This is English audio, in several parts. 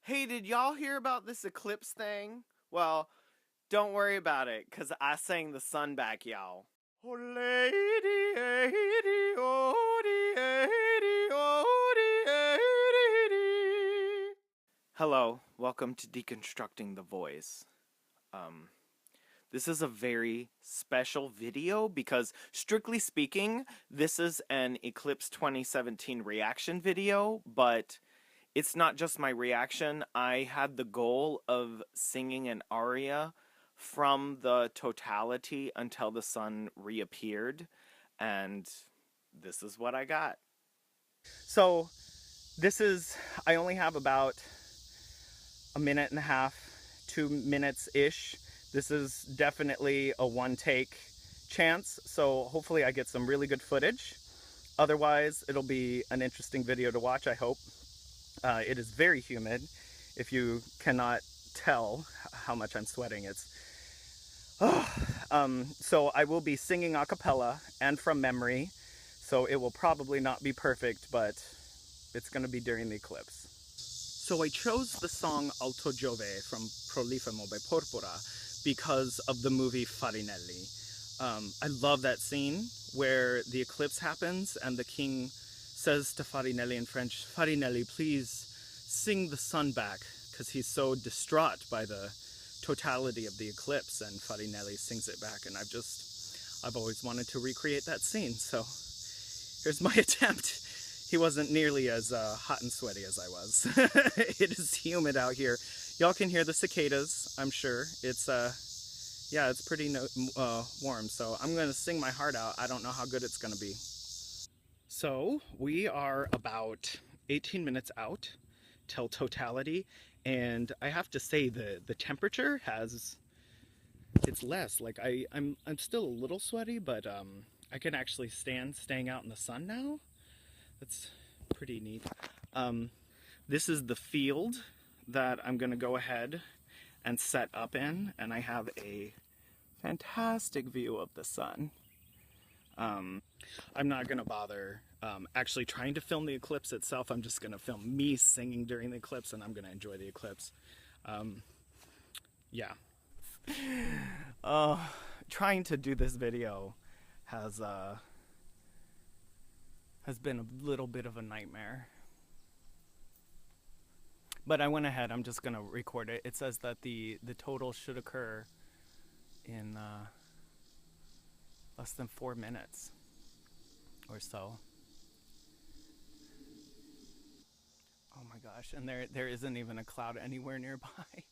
Hey, did y'all hear about this eclipse thing? Well, don't worry about it, cause I sang the sun back, y'all. Oh, lady, lady, oh, lady, oh, lady. Hello, welcome to Deconstructing the Voice. This is a very special video because, strictly speaking, this is an Eclipse 2017 reaction video, but it's not just my reaction. I had the goal of singing an aria from the totality until the sun reappeared, and this is what I got. So, I only have about a minute and a half, 2 minutes-ish. This is definitely a one-take chance, so hopefully I get some really good footage. Otherwise, it'll be an interesting video to watch, I hope. It is very humid. If you cannot tell how much I'm sweating, it's... so I will be singing a cappella and from memory, so it will probably not be perfect, but it's going to be during the eclipse. So I chose the song Alto Giove from Prolifemo by Porpora because of the movie Farinelli. I love that scene where the eclipse happens and the king says to Farinelli in French, "Farinelli, please sing the sun back," because he's so distraught by the totality of the eclipse, and Farinelli sings it back, and I've always wanted to recreate that scene, so here's my attempt. He wasn't nearly as hot and sweaty as I was. It is humid out here. Y'all can hear the cicadas, I'm sure. It's yeah, it's pretty warm, so I'm gonna sing my heart out. I don't know how good it's gonna be. So we are about 18 minutes out till totality, and I have to say the temperature it's less. Like I'm still a little sweaty, but I can actually staying out in the sun now. That's pretty neat. This is the field that I'm gonna go ahead and set up in, and I have a fantastic view of the sun. I'm not gonna bother actually trying to film the eclipse itself. I'm just gonna film me singing during the eclipse, and I'm gonna enjoy the eclipse. Yeah. Trying to do this video has been a little bit of a nightmare. But I went ahead, I'm just gonna record it. It says that the total should occur in less than 4 minutes or so. Oh my gosh, and there isn't even a cloud anywhere nearby.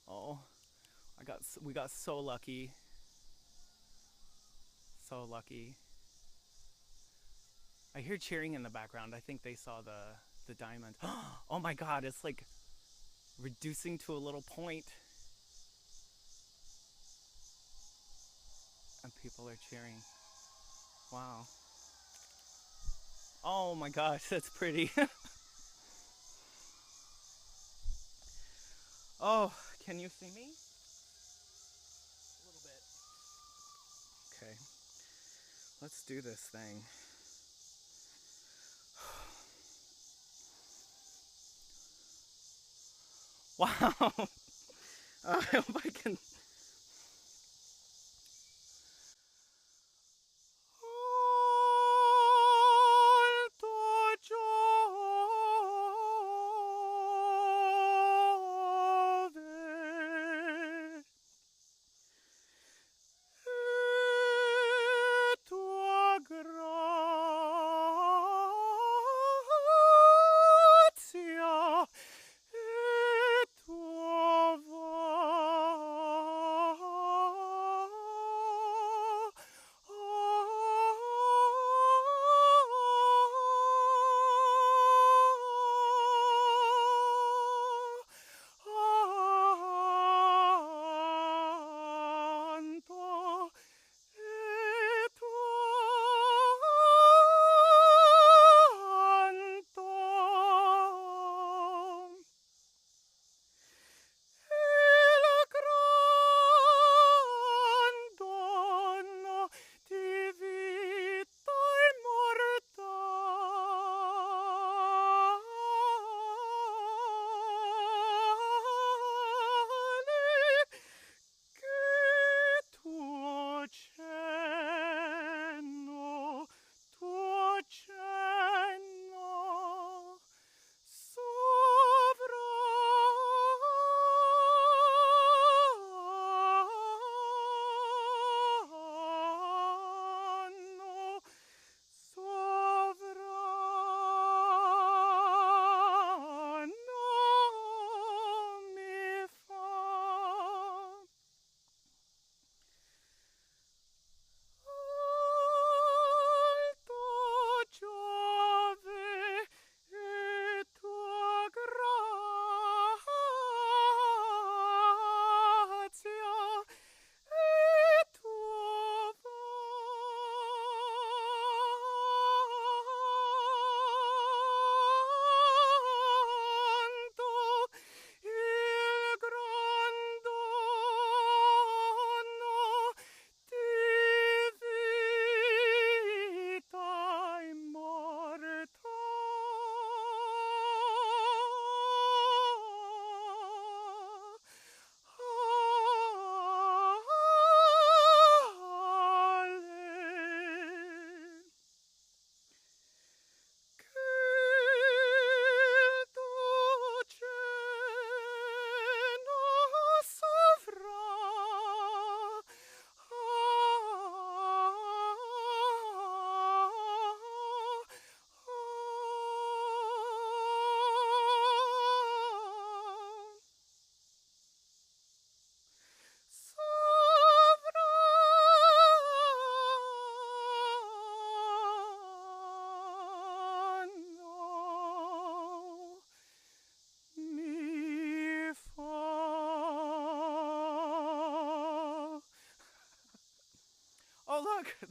Oh, we got so lucky. So lucky. I hear cheering in the background. I think they saw the diamond. Oh my god, it's like reducing to a little point. And people are cheering. Wow. Oh my gosh, that's pretty. Oh, can you see me? A little bit. Okay. Let's do this thing. Wow. I hope I can.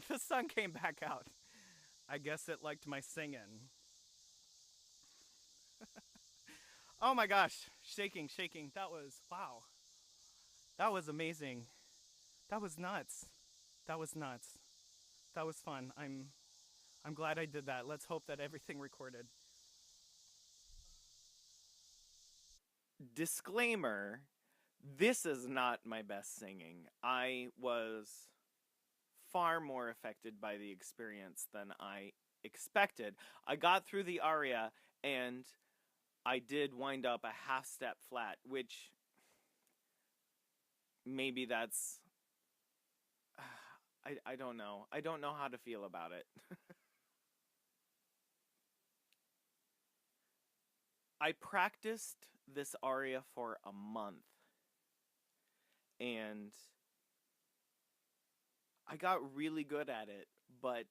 the sun came back out. I guess it liked my singing. Oh my gosh, shaking, shaking. That was, wow. That was amazing. That was nuts. That was nuts. That was fun. I'm glad I did that. Let's hope that everything recorded. Disclaimer, this is not my best singing. I was far more affected by the experience than I expected. I got through the aria and I did wind up a half step flat, which maybe that's I don't know. I don't know how to feel about it. I practiced this aria for a month and I got really good at it, but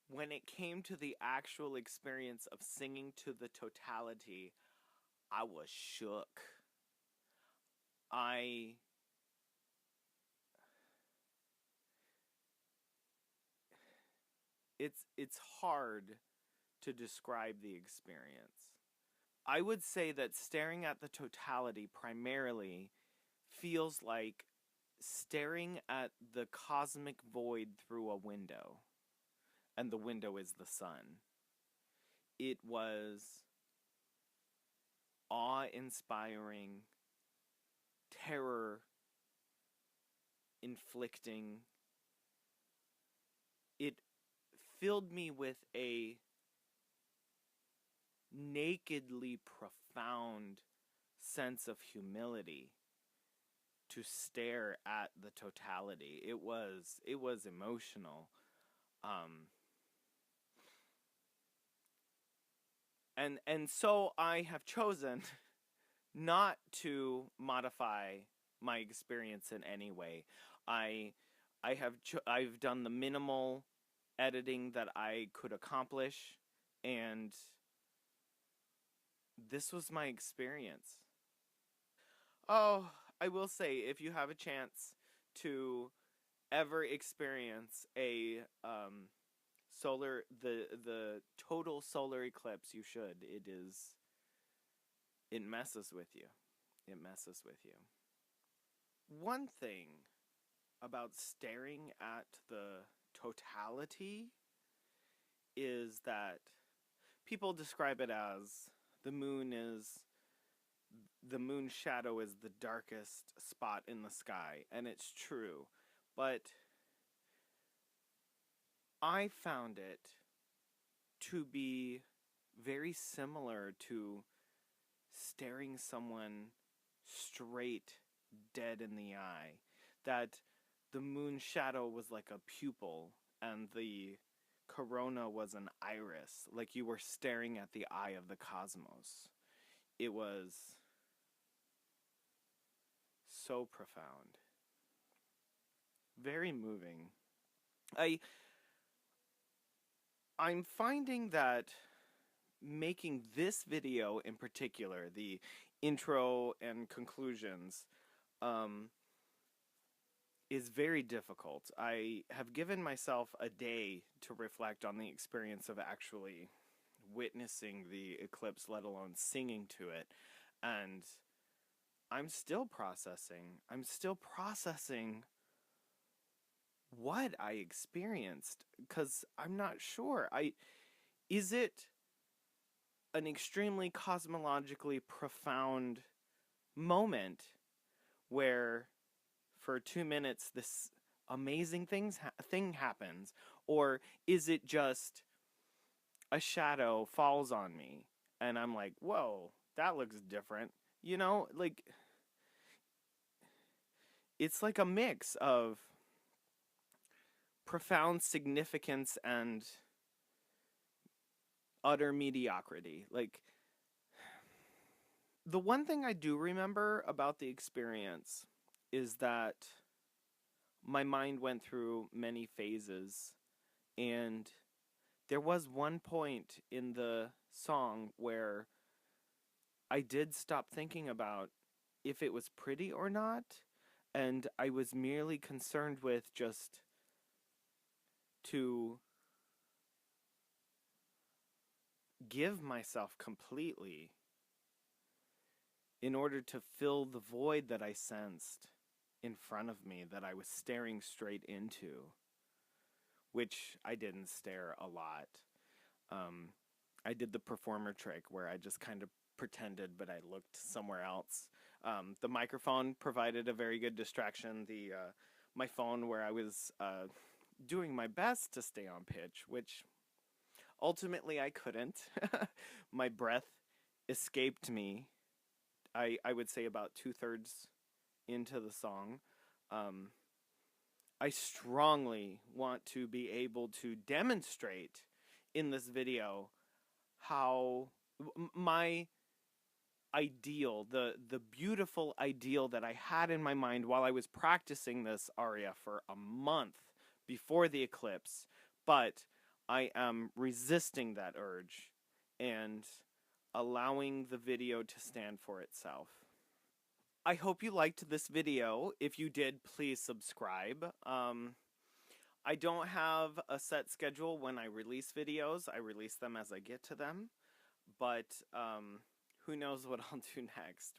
when it came to the actual experience of singing to the totality, I was shook. I it's hard to describe the experience. I would say that staring at the totality primarily feels like staring at the cosmic void through a window, and the window is the sun. It was awe-inspiring, terror-inflicting. It filled me with a nakedly profound sense of humility to stare at the totality. It was emotional. And so I have chosen not to modify my experience in any way. I've done the minimal editing that I could accomplish, and this was my experience. Oh, I will say, if you have a chance to ever experience a the total solar eclipse, you should. It messes with you. It messes with you. One thing about staring at the totality is that people describe it as the moon's shadow is the darkest spot in the sky, and it's true. But I found it to be very similar to staring someone straight dead in the eye. That the moon's shadow was like a pupil and the corona was an iris, like you were staring at the eye of the cosmos. It was so profound. Very moving. I'm finding that making this video in particular, the intro and conclusions, is very difficult. I have given myself a day to reflect on the experience of actually witnessing the eclipse, let alone singing to it, and I'm still processing. I'm still processing what I experienced, because I'm not sure. Is it an extremely cosmologically profound moment where for 2 minutes this amazing thing happens, or is it just a shadow falls on me and I'm like, whoa, that looks different? You know, like, it's like a mix of profound significance and utter mediocrity. Like, the one thing I do remember about the experience is that my mind went through many phases, and there was one point in the song where I did stop thinking about if it was pretty or not, and I was merely concerned with just to give myself completely in order to fill the void that I sensed in front of me that I was staring straight into, which I didn't stare a lot. I did the performer trick where I just kind of pretended, but I looked somewhere else. The microphone provided a very good distraction. My phone, where I was doing my best to stay on pitch, which ultimately I couldn't. My breath escaped me. I would say about 2/3 into the song. I strongly want to be able to demonstrate in this video how my ideal, the beautiful ideal that I had in my mind while I was practicing this aria for a month before the eclipse, but I am resisting that urge and allowing the video to stand for itself. I hope you liked this video. If you did, please subscribe. I don't have a set schedule when I release videos. I release them as I get to them. But who knows what I'll do next.